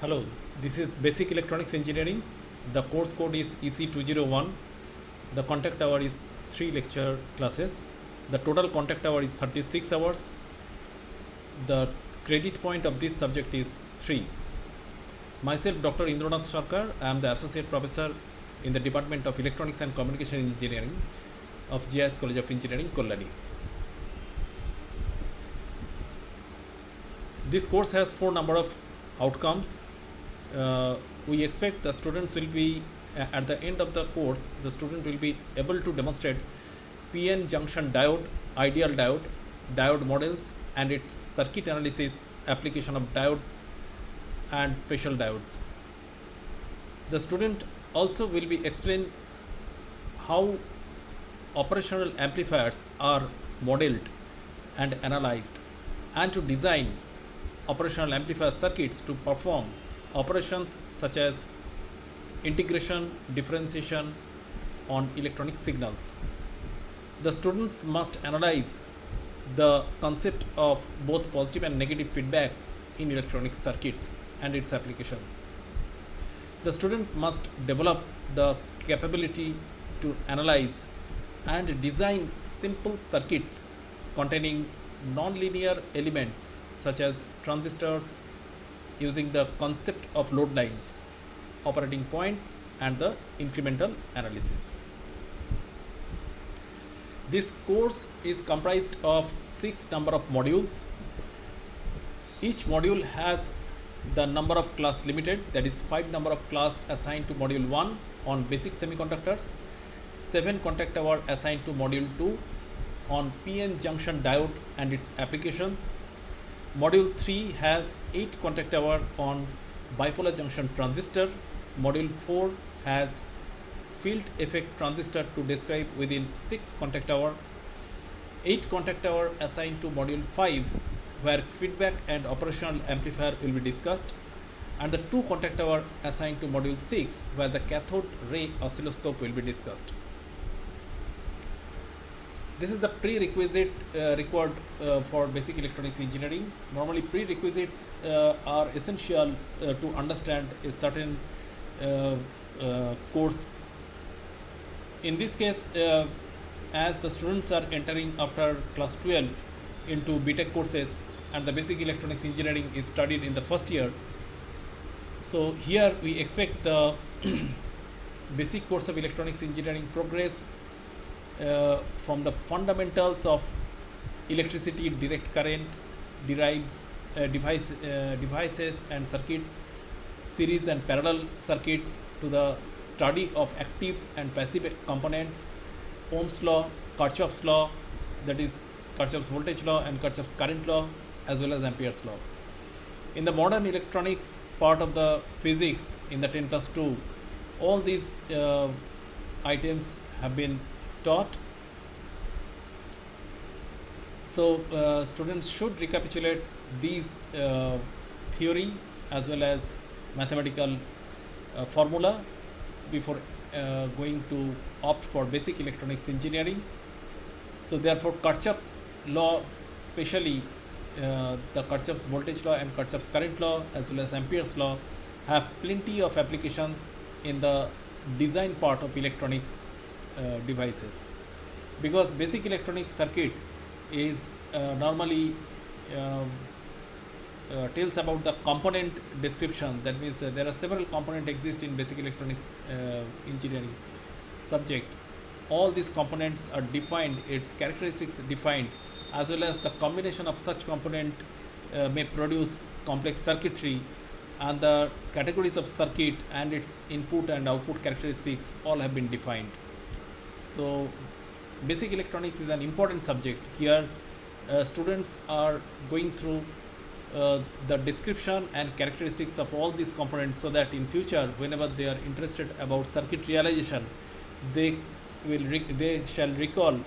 Hello, this is Basic Electronics Engineering. The course code is EC201. The contact hour is 3 lecture classes. The total contact hour is 36 hours. The credit point of this subject is 3. Myself, Dr. Indranath Sarkar. I am the Associate Professor in the Department of Electronics and Communication Engineering of GIS College of Engineering, Kolladi. This course has 4 number of outcomes. We expect the students will be at the end of the course the student will be able to demonstrate PN junction diode, ideal diode, diode models and its circuit analysis, application of diode and special diodes. The student also will be explained how operational amplifiers are modeled and analyzed, and to design operational amplifier circuits to perform operations such as integration, differentiation on electronic signals. The students must analyze the concept of both positive and negative feedback in electronic circuits and its applications. The student must develop the capability to analyze and design simple circuits containing nonlinear elements such as transistors using the concept of load lines, operating points and the incremental analysis. This course is comprised of 6 number of modules. Each module has the number of class limited, that is 5 number of class assigned to module 1 on basic semiconductors, 7 contact hour assigned to module 2 on PN junction diode and its applications. Module 3 has 8 contact hour on bipolar junction transistor. Module 4 has field effect transistor to describe within 6 contact hour. 8 contact hour assigned to module 5 where feedback and operational amplifier will be discussed, and the 2 contact hour assigned to module 6 where the cathode ray oscilloscope will be discussed. This is the prerequisite required for basic electronics engineering. Normally prerequisites are essential to understand a certain course. In this case, as the students are entering after class 12 into BTech courses and the basic electronics engineering is studied in the first year, so here we expect the basic course of electronics engineering progress from the fundamentals of electricity, direct current, devices and circuits, series and parallel circuits, to the study of active and passive components, Ohm's law, Kirchhoff's law, that is Kirchhoff's voltage law and Kirchhoff's current law, as well as Ampere's law. In the modern electronics part of the physics in the 10+2, all these items have been taught. So students should recapitulate these theory as well as mathematical formula before going to opt for basic electronics engineering. So therefore Kirchhoff's law, especially the Kirchhoff's voltage law and Kirchhoff's current law as well as Ampere's law, have plenty of applications in the design part of electronics devices, because basic electronics circuit is normally tells about the component description. That means there are several components exist in basic electronics engineering subject. All these components are defined, its characteristics defined, as well as the combination of such component may produce complex circuitry, and the categories of circuit and its input and output characteristics all have been defined. So basic electronics is an important subject. Here students are going through the description and characteristics of all these components, so that in future whenever they are interested about circuit realization, they shall recall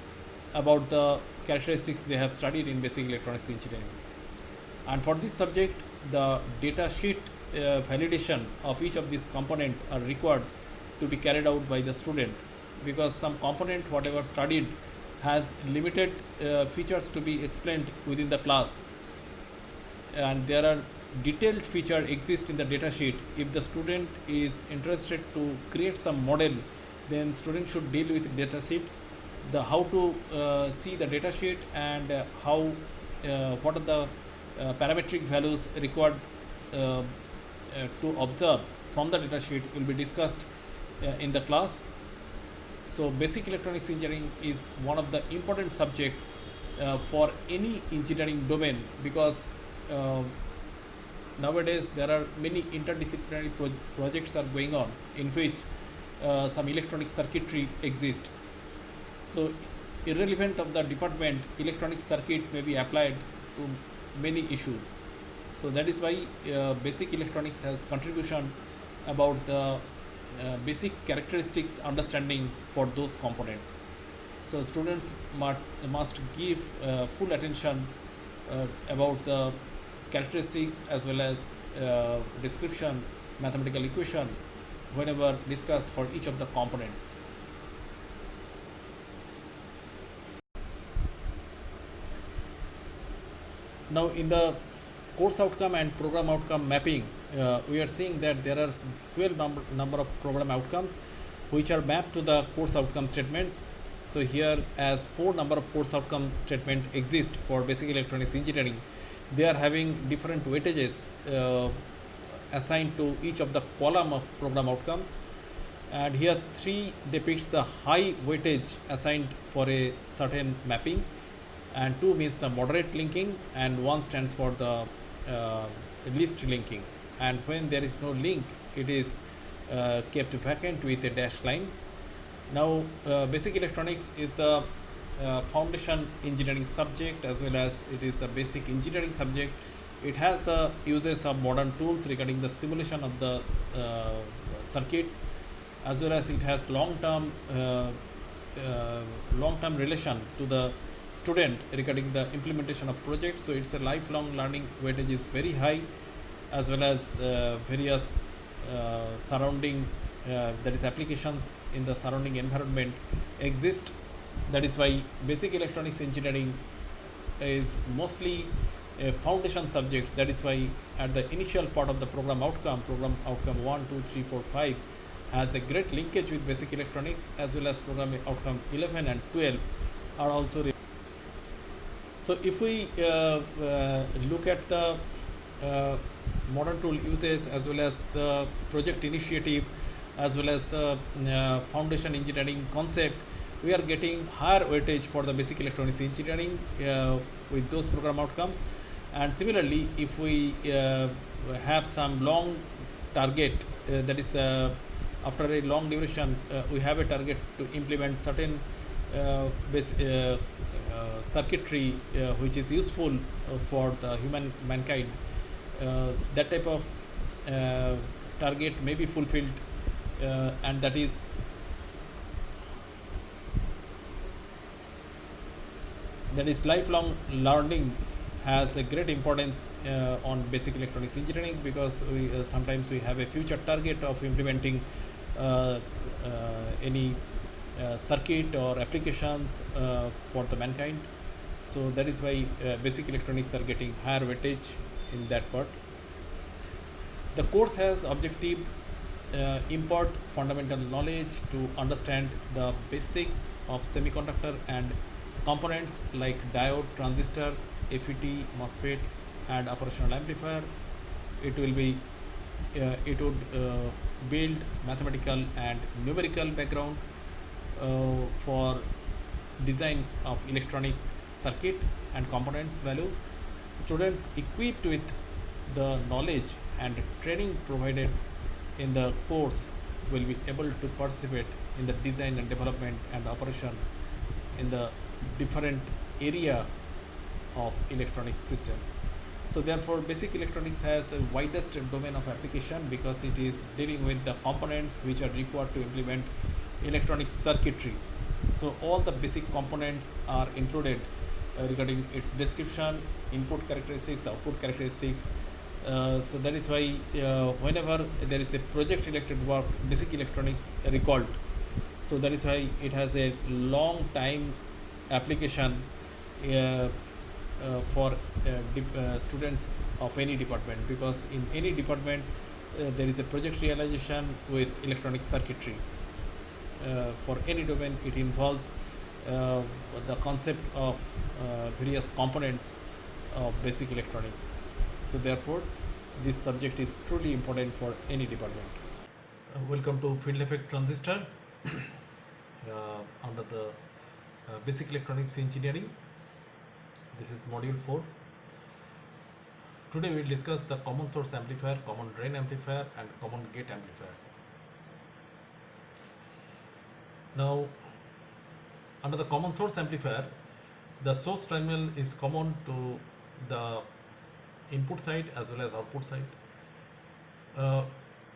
about the characteristics they have studied in basic electronics engineering. And for this subject, the data sheet validation of each of these components are required to be carried out by the student, because some component whatever studied has limited features to be explained within the class, and there are detailed feature exists in the datasheet. If the student is interested to create some model, then student should deal with datasheet, the how to see the datasheet, and how what are the parametric values required to observe from the datasheet will be discussed in the class. So basic electronics engineering is one of the important subject for any engineering domain, because uh, nowadays there are many interdisciplinary projects are going on in which some electronic circuitry exists. So irrelevant of the department, electronic circuit may be applied to many issues. So that is why basic electronics has contribution about the basic characteristics understanding for those components. So students must give full attention about the characteristics as well as description, mathematical equation whenever discussed for each of the components. Now in the course outcome and program outcome mapping, we are seeing that there are 12 number of program outcomes which are mapped to the course outcome statements. So here, as 4 number of course outcome statement exist for basic electronics engineering, they are having different weightages assigned to each of the column of program outcomes. And here 3 depicts the high weightage assigned for a certain mapping, and 2 means the moderate linking, and 1 stands for the least linking. And when there is no link, it is kept vacant with a dash line. Now basic electronics is the foundation engineering subject, as well as it is the basic engineering subject. It has the uses of modern tools regarding the simulation of the circuits, as well as it has long-term relation to the student regarding the implementation of projects. So it's a lifelong learning weightage is very high, as well as various surrounding that is applications in the surrounding environment exist. That is why basic electronics engineering is mostly a foundation subject. That is why at the initial part of the program outcome 1, 2, 3, 4, 5 has a great linkage with basic electronics, as well as program outcome 11 and 12 are also. So if we look at the modern tool uses, as well as the project initiative, as well as the foundation engineering concept, we are getting higher weightage for the basic electronics engineering with those program outcomes. And similarly, if we have some long target, that is after a long duration, we have a target to implement certain circuitry which is useful for the mankind. That type of target may be fulfilled, and that is lifelong learning has a great importance on basic electronics engineering, because we sometimes we have a future target of implementing any circuit or applications for the mankind. So that is why basic electronics are getting higher weightage in that part. The course has objective impart fundamental knowledge to understand the basic of semiconductor and components like diode, transistor, FET, MOSFET, and operational amplifier. It will be it would build mathematical and numerical background for design of electronic circuit and components value. Students equipped with the knowledge and training provided in the course will be able to participate in the design and development and operation in the different area of electronic systems. So therefore basic electronics has a widest domain of application, because it is dealing with the components which are required to implement electronic circuitry. So all the basic components are included regarding its description, input characteristics, output characteristics. So that is why whenever there is a project related work, basic electronics recalled. So that is why it has a long time application for students of any department, because in any department there is a project realization with electronic circuitry. For any domain, it involves uh, the concept of various components of basic electronics. So therefore, this subject is truly important for any department. Welcome to field effect transistor under the basic electronics engineering. This is module 4. Today we will discuss the common source amplifier, common drain amplifier and common gate amplifier. Now, under the common source amplifier, the source terminal is common to the input side as well as output side.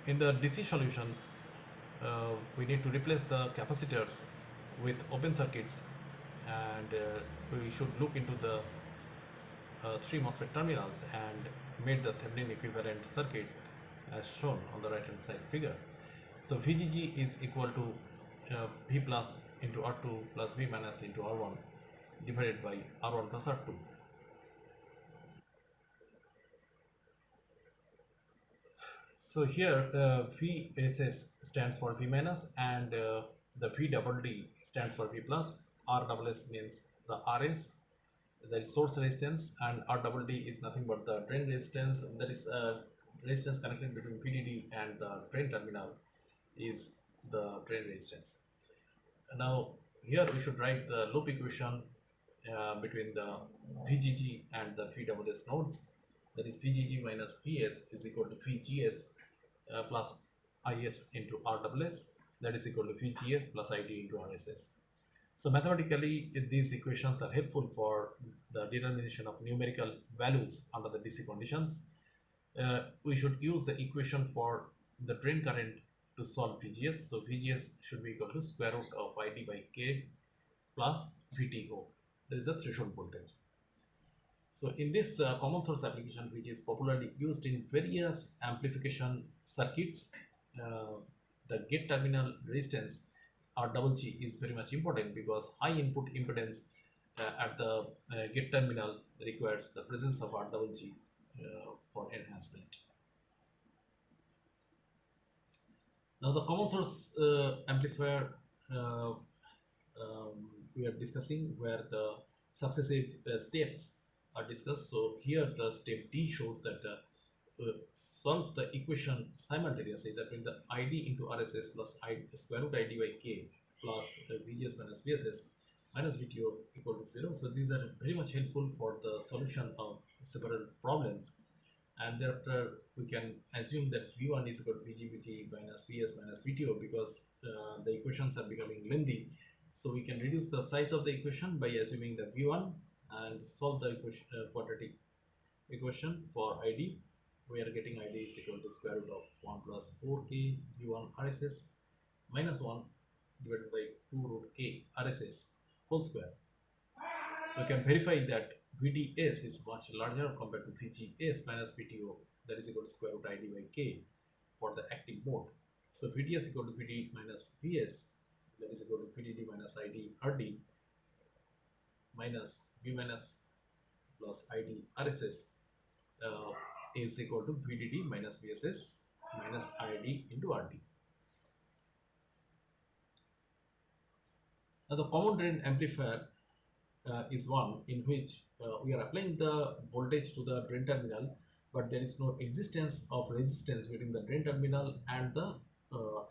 In the DC solution, we need to replace the capacitors with open circuits, and we should look into the 3 MOSFET terminals and made the Thevenin equivalent circuit as shown on the right hand side figure. So VGG is equal to V plus into R2 plus V minus into R1 divided by R1 plus R2. So here VSS stands for V minus, and the VDD stands for V plus. RSS means the RS, that is source resistance, and RDD is nothing but the drain resistance, that is resistance connected between VDD and the drain terminal is the drain resistance. Now here we should write the loop equation between the VGG and the VSS nodes, that is VGG minus VS is equal to VGS plus IS into RSS, that is equal to VGS plus ID into RSS. So mathematically, these equations are helpful for the determination of numerical values under the DC conditions. We should use the equation for the drain current to solve VGS. So VGS should be equal to square root of ID by K plus VTO. That is the threshold voltage. So in this common source application, which is popularly used in various amplification circuits, the gate terminal resistance RGG is very much important, because high input impedance at the gate terminal requires the presence of RGG for enhancement. Now the common source amplifier we are discussing, where the successive steps are discussed. So here the step D shows that solve the equation simultaneously, that means the ID into RSS plus square root ID by K plus VGS minus VSS minus VTO equal to 0. So these are very much helpful for the solution of several problems, and thereafter we can assume that V1 is equal to VGVT minus VS minus VTO, because the equations are becoming lengthy. So we can reduce the size of the equation by assuming the V1 and solve the equation, quadratic equation for ID. We are getting ID is equal to square root of 1 plus 4k V1 RSS minus 1 divided by 2 root k RSS whole square. We can verify that VDS is much larger compared to VGS minus VTO, that is equal to square root ID by K for the active mode. So VDS equal to VD minus VS, that is equal to VDD minus ID RD minus V minus plus ID RSS is equal to VDD minus VSS minus ID into RD. Now the common drain amplifier is one in which we are applying the voltage to the drain terminal, but there is no existence of resistance between the drain terminal and the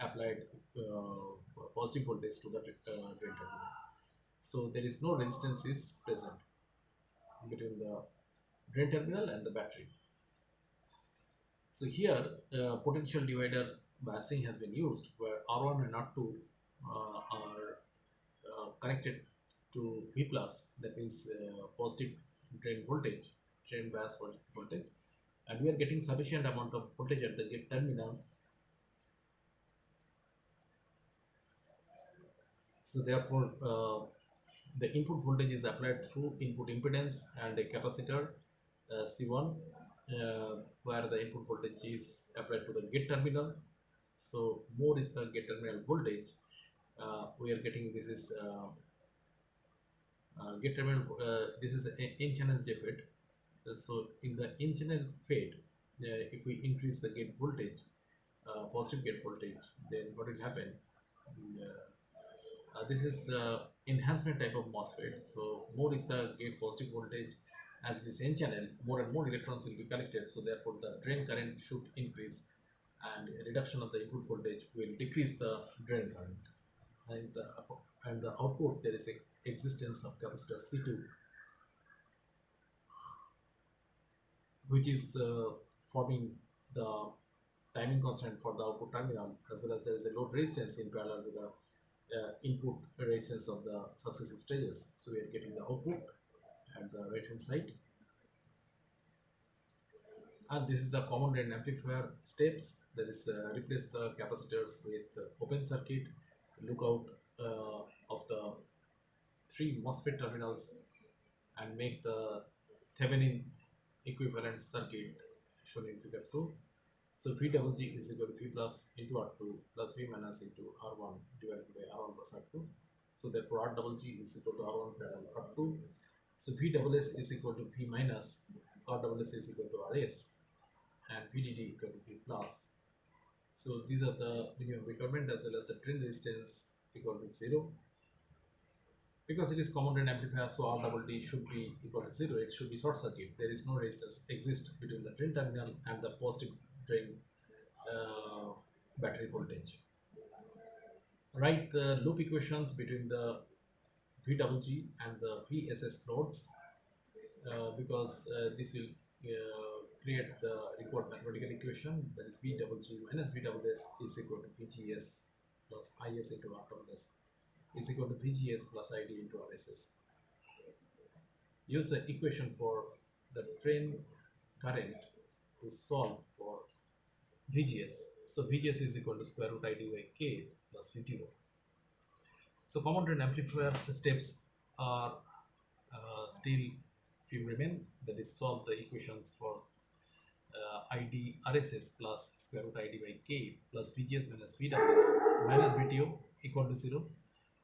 applied positive voltage to the drain terminal. So there is no resistance is present between the drain terminal and the battery. So here potential divider biasing has been used, where R1 and R2 are connected to V plus, that means positive drain voltage, drain bias voltage, and we are getting sufficient amount of voltage at the gate terminal. So therefore the input voltage is applied through input impedance and a capacitor C1, where the input voltage is applied to the gate terminal. So more is the gate terminal voltage. We are getting this is Gate terminal, this is an n-channel JFET. So in the n-channel FET, if we increase the gate voltage, positive gate voltage, then what will happen? This is enhancement type of MOSFET. So more is the gate positive voltage, as it is n channel, more and more electrons will be collected. So therefore the drain current should increase, and a reduction of the input voltage will decrease the drain current. And the output, there is a existence of capacitor C2, which is forming the timing constant for the output terminal, as well as there is a load resistance in parallel with the input resistance of the successive stages. So we are getting the output at the right hand side, and this is the common drain amplifier steps. That is, replace the capacitors with open circuit, look out of the three MOSFET terminals, and make the Thevenin equivalent circuit shown in figure 2. So V double G is equal to V plus into R2 plus V minus into R1 divided by R1 plus R2. So therefore R double G is equal to R1 parallel R2. So V double S is equal to V minus, R double S is equal to RS, and VDD equal to V plus. So these are the minimum requirement, as well as the drain resistance equal to 0. Because it is common drain amplifier, so R double D should be equal to 0. It should be short circuit. There is no resistance exist between the drain terminal and the positive drain battery voltage. Write the loop equations between the V double G and the VSS nodes, because this will create the required mathematical equation, that is V double G minus V double S is equal to VGS plus IS into R double S is equal to VGS plus ID into RSS. Use the equation for the drain current to solve for VGS. So VGS is equal to square root ID by K plus VTO. So common drain amplifier steps are still few remain, that is solve the equations for ID RSS plus square root ID by K plus VGS minus VWS minus VTO equal to 0.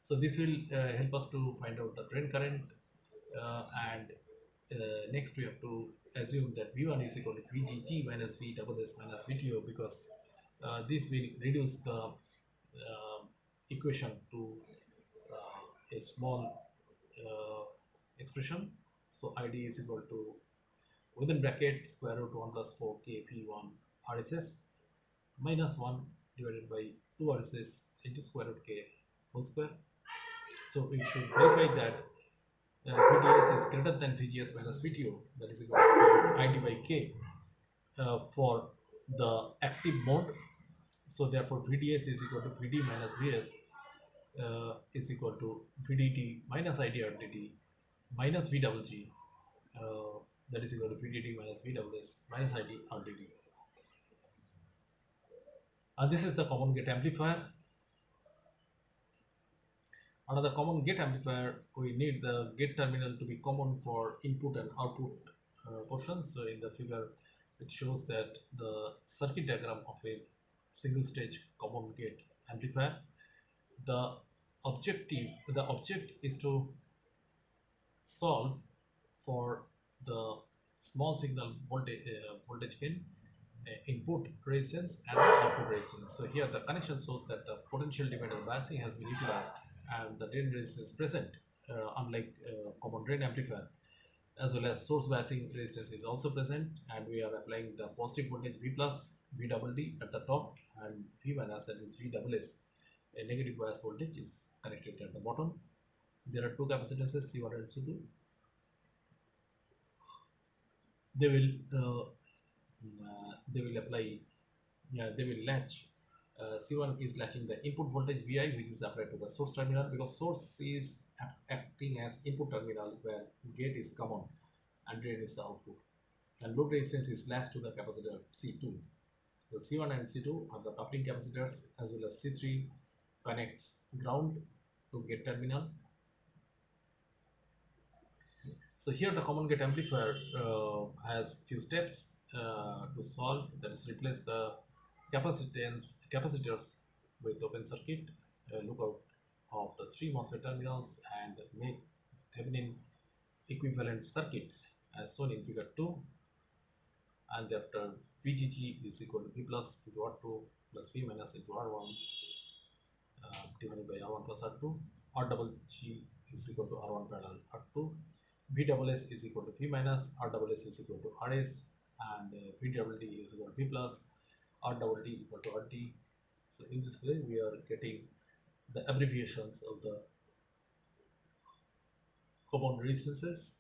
So this will help us to find out the drain current, and next we have to assume that V1 is equal to VGG minus VWS minus VTO, because this will reduce the equation to a small expression. So ID is equal to, within bracket, square root 1 plus 4 K V1 RSS minus 1 divided by 2 RSS into square root K whole square. So we should verify that VDS is greater than VGS minus VTO, that is equal to ID by K for the active mode. So therefore VDS is equal to VD minus VS is equal to VDT minus ID RDT minus V double G, that is equal to VDT minus VWS minus ID RDT. This is the common gate amplifier. Another common gate amplifier, we need the gate terminal to be common for input and output portions. So in the figure, it shows that the circuit diagram of a single stage common gate amplifier. The object is to solve for the small signal voltage gain, input resistance and output resistance. So here the connection shows that the potential divider biasing has been utilized and the drain resistance present, unlike common drain amplifier, as well as source biasing resistance is also present, and we are applying the positive voltage V plus V double D at the top, and V minus, that means V double S, a negative bias voltage, is connected at the bottom. There are two capacitances C1 and C2. They will apply, they will latch. C1 is latching the input voltage Vi, which is applied to the source terminal, because source is acting as input terminal where gate is common and drain is the output, and load resistance is latched to the capacitor C2. So C1 and C2 are the coupling capacitors, as well as C3 connects ground to gate terminal. So here the common gate amplifier has few steps to solve, that is replace the capacitors with open circuit, look out of the three MOSFET terminals, and make Thevenin equivalent circuit as shown in figure 2, and thereafter VGG is equal to V plus into R2 plus V minus into R1 divided by R1 plus R2. R double G is equal to R1 parallel R2. V double S is equal to V minus, R double S is equal to RS, and V double D is equal to V plus, R double D equal to RD. So in this way we are getting the abbreviations of the compound resistances.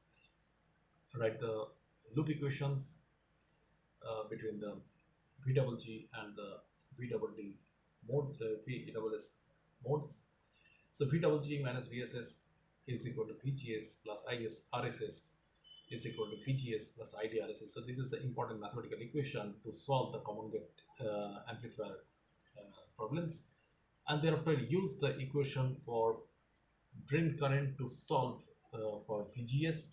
Write the loop equations between the V double G and the V double D mode, V double S modes. So V double G minus VSS is equal to VGS plus IS RSS is equal to VGS plus ID RSS. So this is the important mathematical equation to solve the common gate amplifier problems, and thereafter use the equation for drain current to solve for VGS.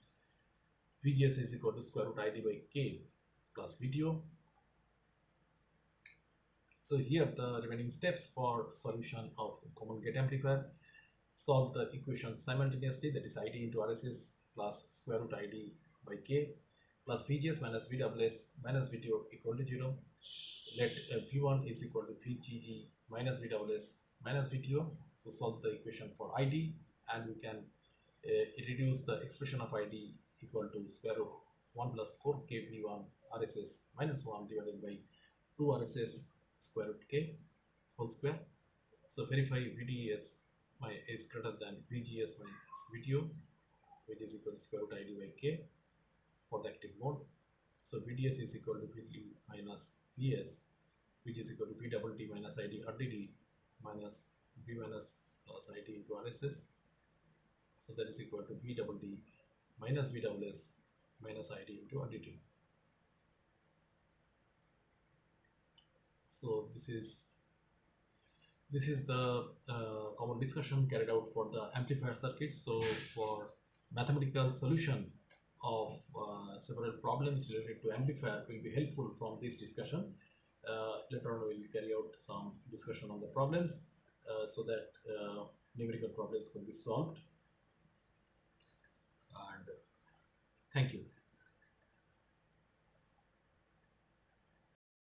VGS is equal to square root ID by K plus VTO. So here the remaining steps for solution of common gate amplifier: solve the equation simultaneously, that is ID into RSS plus square root ID by K plus VGS minus VWS minus VTO equal to 0. Let V1 is equal to VGG minus VWS minus VTO. So solve the equation for ID, and we can reduce the expression of ID equal to square root 1 plus 4K V1 RSS minus 1 divided by 2 RSS square root K whole square. So verify VDS is greater than VGS minus VTO, which is equal to square root ID by K for the active mode. So VDS is equal to VD minus VS, which is equal to V double T minus ID RDD minus V minus plus ID into RSS. So that is equal to V double D minus V double S minus ID into RDD. So this is the common discussion carried out for the amplifier circuit. So for mathematical solution of several problems related to amplifier will be helpful from this discussion. Later on we will carry out some discussion on the problems so that numerical problems could be solved. And thank you.